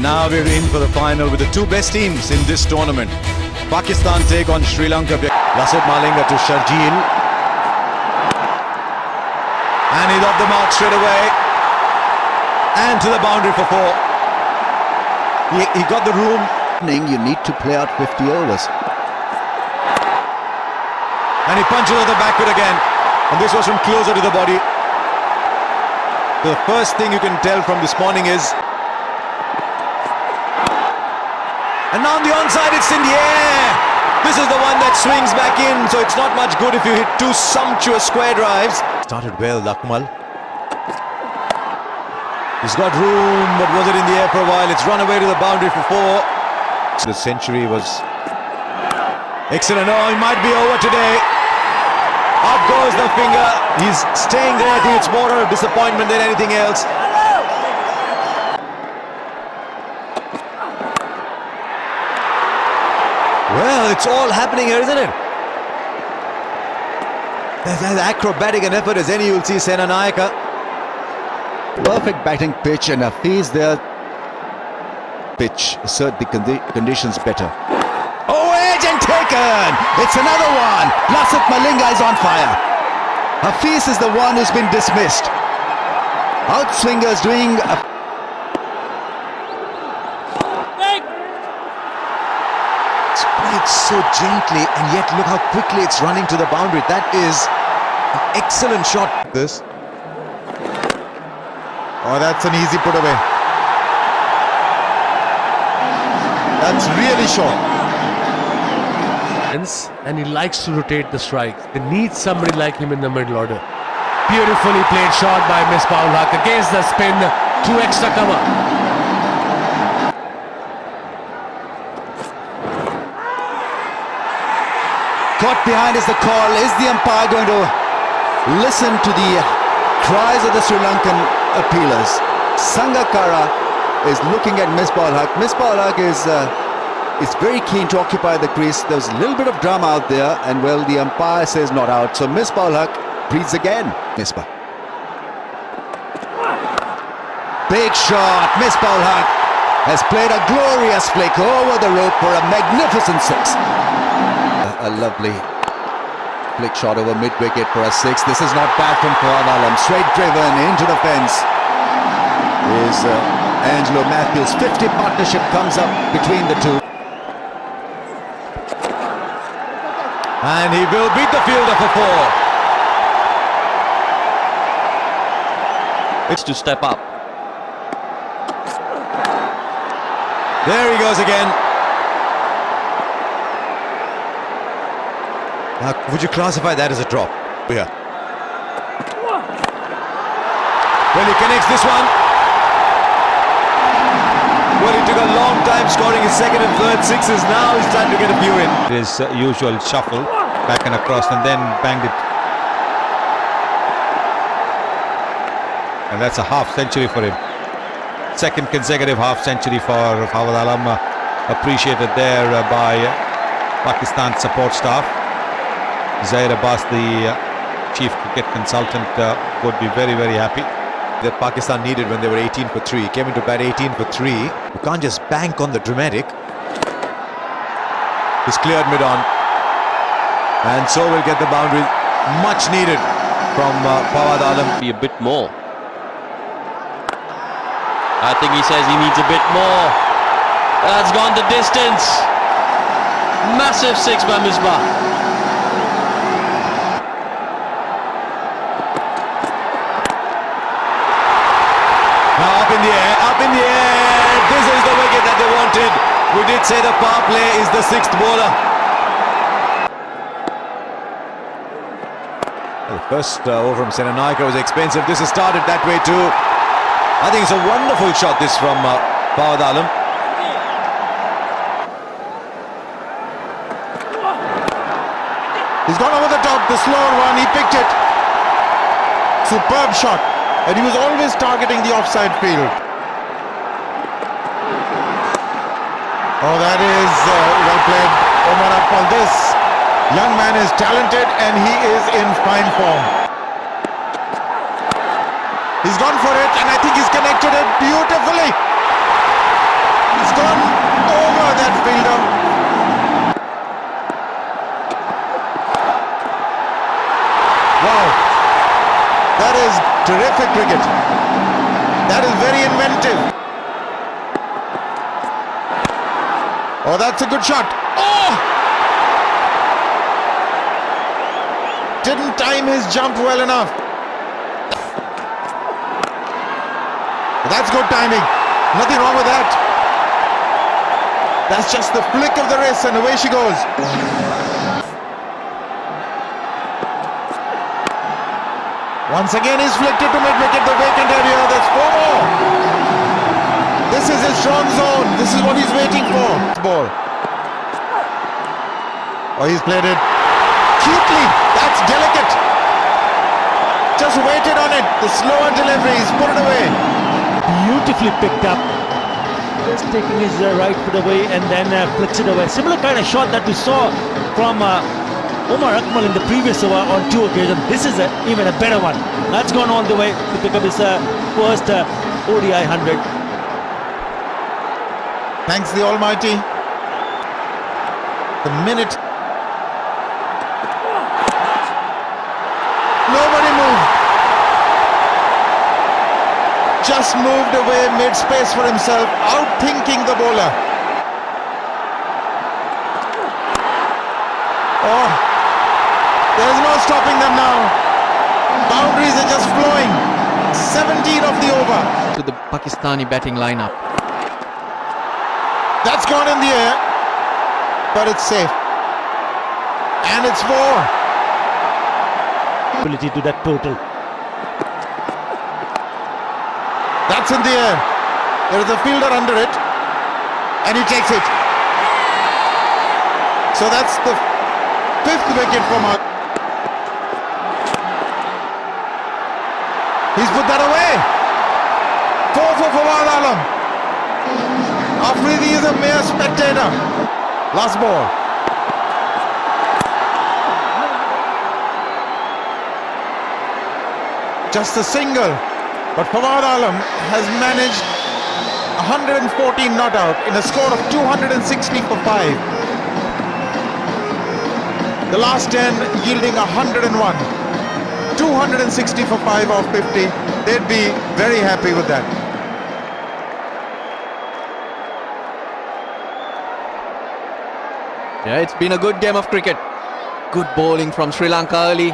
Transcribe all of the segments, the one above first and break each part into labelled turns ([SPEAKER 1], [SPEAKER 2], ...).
[SPEAKER 1] Now we're in for the final with the two best teams in this tournament. Pakistan take on Sri Lanka. Lasat Malinga to Sharjeel. And he's off the mark straight away. And to the boundary for four. He got the room.
[SPEAKER 2] You need to play out 50 overs.
[SPEAKER 1] And he punches on the backward again. And this was from closer to the body. The first thing you can tell from this morning is... And now on the onside, it's in the air. This is the one that swings back in, so it's not much good if you hit two sumptuous square drives. Started well, Lakmal. He's got room, but was it in the air for a while? It's run away to the boundary for four. The century was excellent. Oh, he might be over today. Up goes the finger. He's staying there. I think it's more of a disappointment than anything else. Well, it's all happening here, isn't it? There's as acrobatic an effort as any you'll see Sena Nayaka.
[SPEAKER 2] Perfect batting pitch, and Hafiz there. Pitch assert the conditions better. Oh, edge and taken! It's another one! Lasat Malinga is on fire. Hafiz is the one who's been dismissed. Outswingers doing a...
[SPEAKER 1] It's played so gently, and yet look how quickly it's running to the boundary. That is an excellent shot. This.
[SPEAKER 3] Oh, that's an easy put away. That's really short.
[SPEAKER 4] And he likes to rotate the strikes. They need somebody like him in the middle order. Beautifully played shot by Misbah ul Haq against the spin. 2 extra cover.
[SPEAKER 2] Caught behind is the call. Is the umpire going to listen to the cries of the Sri Lankan appealers? Sangakkara is looking at Misbah ul Haq. Misbah ul Haq is very keen to occupy the crease. There's a little bit of drama out there, and well, the umpire says not out. So Misbah ul Haq breathes again. Misbah. Big shot. Misbah ul Haq has played a glorious flick over the rope for a magnificent six. A lovely flick shot over mid-wicket for a six. This is not bad from Fawad Alam. Straight driven into the fence is Angelo Matthews. 50 partnership comes up between the two.
[SPEAKER 1] And he will beat the fielder for four.
[SPEAKER 5] It's to step up.
[SPEAKER 1] There he goes again. Would you classify that as a drop? Yeah. Well, he connects this one. Well, he took a long time scoring his second and third sixes. Now he's trying to get a few in.
[SPEAKER 6] His usual shuffle back and across, and then banged it. And that's a half century for him. Second consecutive half century for Fawad Alam. Appreciated there by Pakistan support staff. Zair Abbas, the chief cricket consultant, would be very, very happy.
[SPEAKER 1] That Pakistan needed when they were 18 for 3. Came into bat 18 for 3. You can't just bank on the dramatic. He's cleared mid-on. And so we'll get the boundary. Much needed from Fawad Alam.
[SPEAKER 5] Be a bit more. I think he says he needs a bit more. That's gone the distance. Massive six by Misbah.
[SPEAKER 1] Now up in the air, up in the air. This is the wicket that they wanted. We did say the power play is the sixth bowler. Well, the first over from Sena Nayaka was expensive. This has started that way too. I think it's a wonderful shot this from Fawad Alam.
[SPEAKER 3] He's gone over the top, the slower one, he picked it. Superb shot. And he was always targeting the offside field. Oh, that is well played, Omar Akmal. This young man is talented and he is in fine form. He's gone for it, and I think he's connected it beautifully. Terrific cricket. That is very inventive. Oh, that's a good shot. Oh! Didn't time his jump well enough. That's good timing. Nothing wrong with that. That's just the flick of the wrist and away she goes. Once again he's flicked it to mid-wicket, the vacant area. There's 4 more. This is his strong zone. This is what he's waiting for. Ball. Oh, he's played it cutely. That's delicate. Just waited on it. The slower delivery. He's put it away.
[SPEAKER 7] Beautifully picked up. Just taking his right foot away and then flicks it away. Similar kind of shot that we saw from Omar Akmal in the previous over on 2 occasions. This is even a better one. That's gone all the way to pick up his first ODI 100.
[SPEAKER 3] Thanks the Almighty. The minute. Nobody moved. Just moved away, made space for himself, out-thinking the bowler. Oh, there's no stopping them now. Boundaries are just flowing. 17 of the over.
[SPEAKER 5] To the Pakistani batting lineup.
[SPEAKER 3] That's gone in the air, but it's safe. And it's 4.
[SPEAKER 7] Ability to that total.
[SPEAKER 3] That's in the air. There is a fielder under it, and he takes it. So that's the 5th wicket for Mark. He's put that away. 4 for Fawad Alam. Afridi is a mere spectator. Last ball. Just a single. But Fawad Alam has managed 114 not out in a score of 260 for 5. The last 10 yielding 101. 260 for 5 off 50. They'd be very happy with that.
[SPEAKER 5] Yeah, it's been a good game of cricket. Good bowling from Sri Lanka early.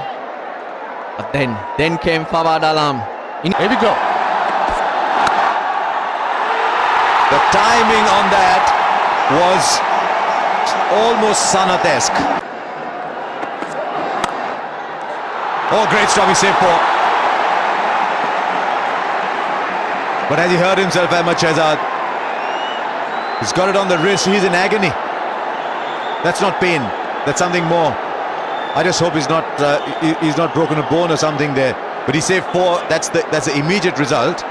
[SPEAKER 5] But then came Fawad Alam.
[SPEAKER 4] Here we go.
[SPEAKER 1] The timing on that was almost Sanath-esque. Oh, great stop, he saved 4. But has he hurt himself, Ahmed Shehzad? He's got it on the wrist, he's in agony. That's not pain, that's something more. I just hope he's not broken a bone or something there. But he saved 4, that's the immediate result.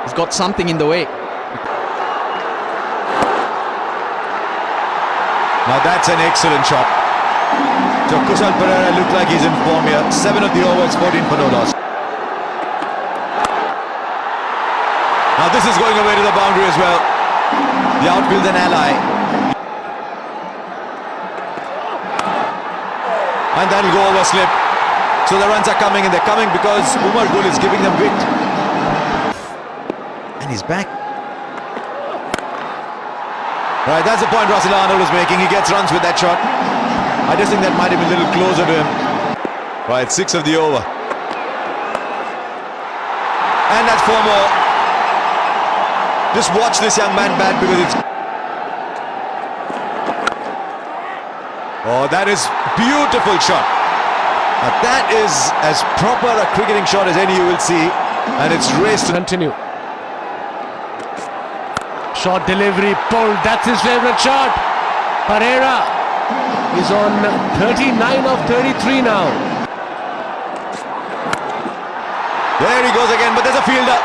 [SPEAKER 5] He's got something in the way.
[SPEAKER 1] Now that's an excellent shot. So Kusal Pereira looked like he's in form here. 7 of the overs, 14 for no loss. Now this is going away to the boundary as well. The outfield's an ally. And that'll go over slip. So the runs are coming, and they're coming because Umar Gul is giving them width. And he's back. Right, that's the point Russell Arnold was making. He gets runs with that shot. I just think that might have been a little closer to him. Right, 6 of the over. And that's 4 more. Just watch this young man bat because it's... Oh, that is beautiful shot. Now that is as proper a cricketing shot as any you will see. And it's raced to...
[SPEAKER 4] Continue. Short delivery, pulled. That's his favourite shot. Pereira is on 39 of 33 now.
[SPEAKER 1] There he goes again, but there's a fielder.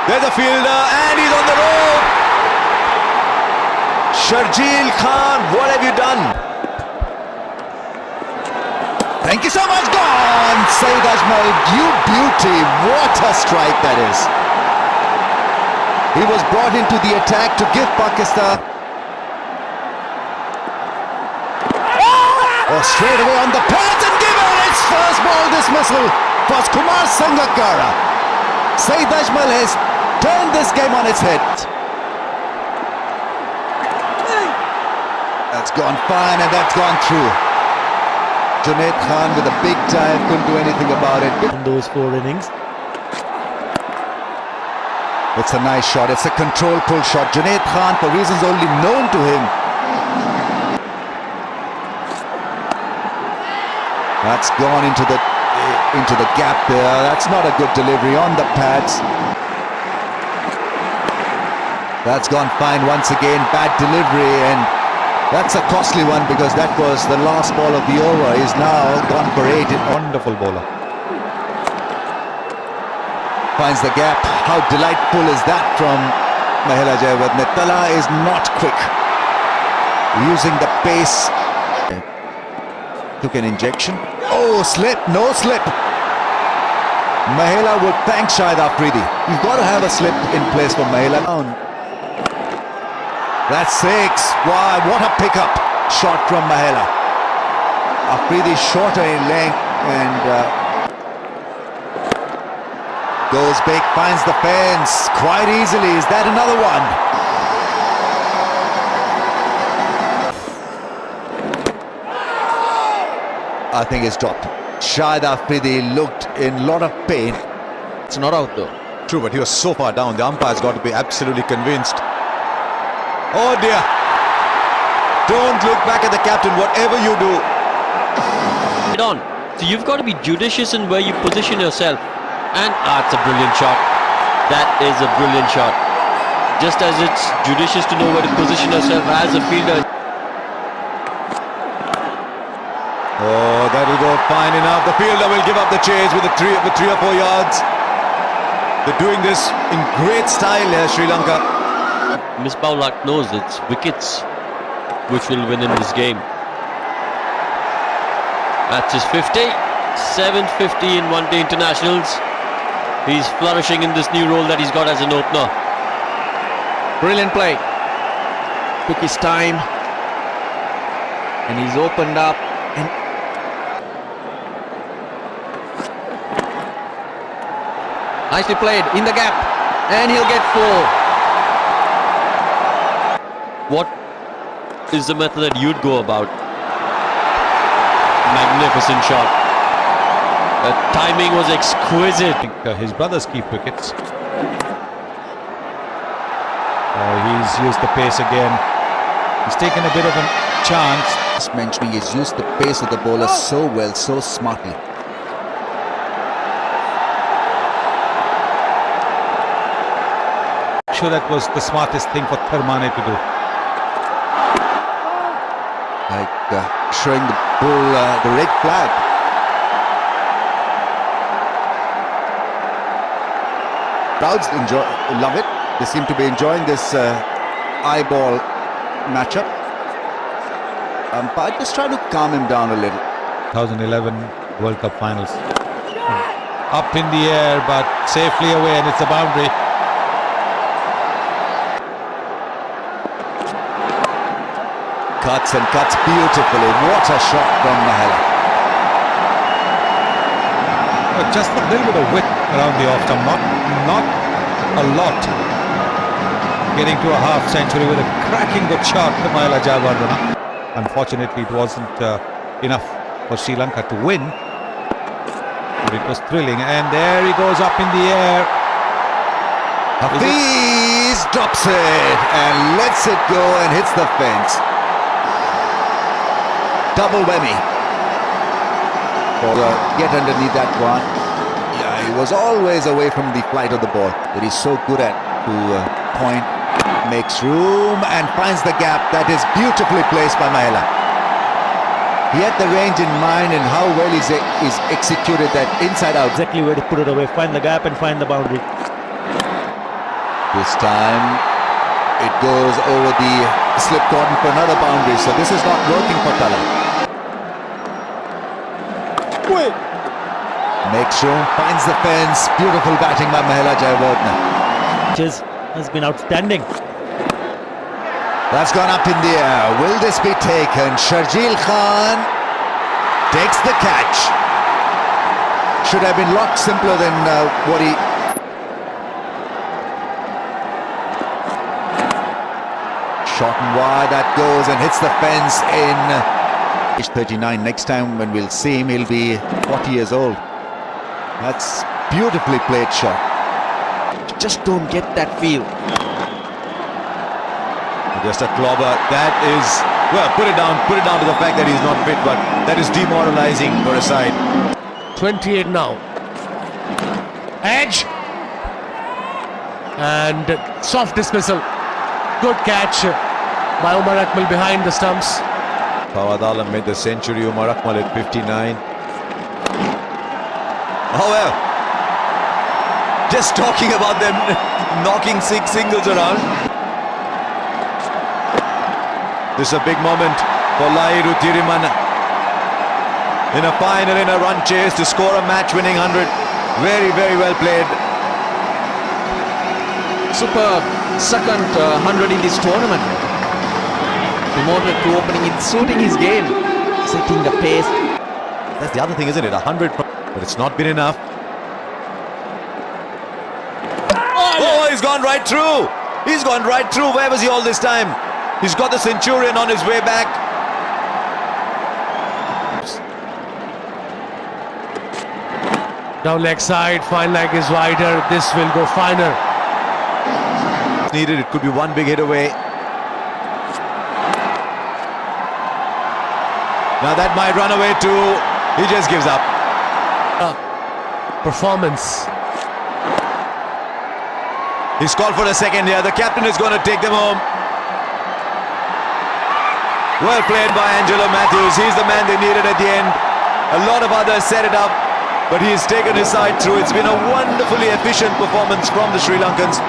[SPEAKER 1] There's a fielder, and he's on the rope. Sharjeel Khan, what have you done?
[SPEAKER 2] Thank you so much. Gone, Saeed Ajmal. You beauty. What a strike that is. He was brought into the attack to give Pakistan. Oh, straight away on the pads and given its first ball dismissal for Kumar Sangakkara. Saeed Ajmal has turned this game on its head. That's gone fine and that's gone through. Junaid Khan with a big dive, couldn't do anything about it.
[SPEAKER 7] In those 4 innings.
[SPEAKER 2] It's a nice shot, it's a control pull shot. Junaid Khan, for reasons only known to him, that's gone into the gap there. That's not a good delivery on the pads. That's gone fine once again. Bad delivery, and that's a costly one because that was the last ball of the over. He's now gone for 8.
[SPEAKER 6] Wonderful bowler.
[SPEAKER 2] Finds the gap. How delightful is that from Mahela Jayawardene? Tala is not quick. Using the pace. Took an injection. Oh, slip, no slip. Mahela would thank Shahid Afridi. You've got to have a slip in place for Mahela. That's 6. Wow, what a pickup shot from Mahela. Afridi shorter in length and goes big, finds the fence quite easily. Is that another one? I think it's dropped. Shahid Afridi looked in a lot of pain.
[SPEAKER 5] It's not out though.
[SPEAKER 1] True, but he was so far down. The umpire's got to be absolutely convinced. Oh dear. Don't look back at the captain, whatever you do.
[SPEAKER 5] Head on. So you've got to be judicious in where you position yourself. And it's a brilliant shot. That is a brilliant shot. Just as it's judicious to know where to position yourself as a fielder.
[SPEAKER 1] Oh, that'll go fine enough. The fielder will give up the chase with 3 or 4 yards. They're doing this in great style here, Sri Lanka.
[SPEAKER 5] Misbah Haq knows it's wickets which will win in this game. That's his 50. 750 in one-day internationals. He's flourishing in this new role that he's got as an opener.
[SPEAKER 8] Brilliant play. Took his time and he's opened up and nicely played in the gap and he'll get 4.
[SPEAKER 5] What is the method that you'd go about? Magnificent shot. The timing was exquisite.
[SPEAKER 6] I think his brothers keep wickets. He's used the pace again. He's taken a bit of a chance.
[SPEAKER 2] Just mentioning he's used the pace of the bowler so well, so smartly.
[SPEAKER 6] I'm sure that was the smartest thing for Tharmane to do.
[SPEAKER 2] Like showing the bull the red flag. Crowds love it. They seem to be enjoying this eyeball matchup. But just trying to calm him down a little.
[SPEAKER 6] 2011 World Cup Finals. Up in the air but safely away, and it's a boundary.
[SPEAKER 2] Cuts and cuts beautifully. What a shot from Mahela.
[SPEAKER 6] Just a little bit of width around the off stump, not a lot. Getting to a half century with a cracking good shot to Mahela Jayawardene. Unfortunately, it wasn't enough for Sri Lanka to win, but it was thrilling. And there he goes up in the air.
[SPEAKER 2] Hafiz drops it and lets it go and hits the fence. Double whammy. Get underneath that one. Yeah, he was always away from the flight of the ball, but he's so good at to point, makes room and finds the gap. That is beautifully placed by Mahela. He had the range in mind and how well he's executed that inside out.
[SPEAKER 7] Exactly where to put it away. Find the gap and find the boundary.
[SPEAKER 2] This time it goes over the slip cordon for another boundary. So this is not working for Tala. Makes room, finds the fence. Beautiful batting by Mahela Jayawardene.
[SPEAKER 7] Has been outstanding.
[SPEAKER 2] That's gone up in the air. Will this be taken? Sharjeel Khan takes the catch. Should have been a lot simpler than what he... Shot and wide that goes and hits the fence in. Age 39. Next time when we'll see him, he'll be 40 years old. That's beautifully played shot.
[SPEAKER 8] Just don't get that feel.
[SPEAKER 1] Just a clobber. That is, well, put it down to the fact that he's not fit, but that is demoralizing for a side.
[SPEAKER 4] 28 now. Edge. And soft dismissal. Good catch by Umar Akmal behind the stumps.
[SPEAKER 1] Fawad Alam made the century. Umar Akmal at 59. Oh well. Just talking about them knocking six singles around. This is a big moment for Lairu Tiriman in a final, in a run chase to score a match-winning 100. Very, very well played.
[SPEAKER 8] Superb second 100 in this tournament. Promoted to opening it, suiting his game, setting the pace.
[SPEAKER 1] That's the other thing, isn't it? 100, but it's not been enough. Oh, he's gone right through. He's gone right through. Where was he all this time? He's got the Centurion on his way back.
[SPEAKER 4] Down leg side, fine leg is wider. This will go finer.
[SPEAKER 1] Needed, it could be one big hit away. Now that might run away too. He just gives up.
[SPEAKER 4] Performance.
[SPEAKER 1] He's called for a second here. The captain is going to take them home. Well played by Angelo Matthews. He's the man they needed at the end. A lot of others set it up, but he's taken his side through. It's been a wonderfully efficient performance from the Sri Lankans.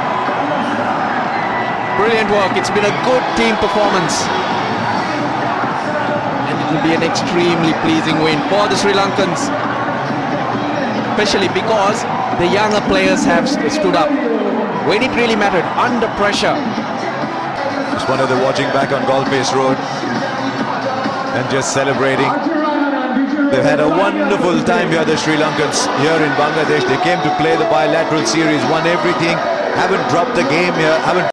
[SPEAKER 8] Brilliant work. It's been a good team performance. And it will be an extremely pleasing win for the Sri Lankans. Especially because the younger players have stood up when it really mattered, under pressure.
[SPEAKER 1] Just one of the watching back on Golpace Road and just celebrating. They've had a wonderful time here, the Sri Lankans, here in Bangladesh. They came to play the bilateral series, won everything, haven't dropped the game here, haven't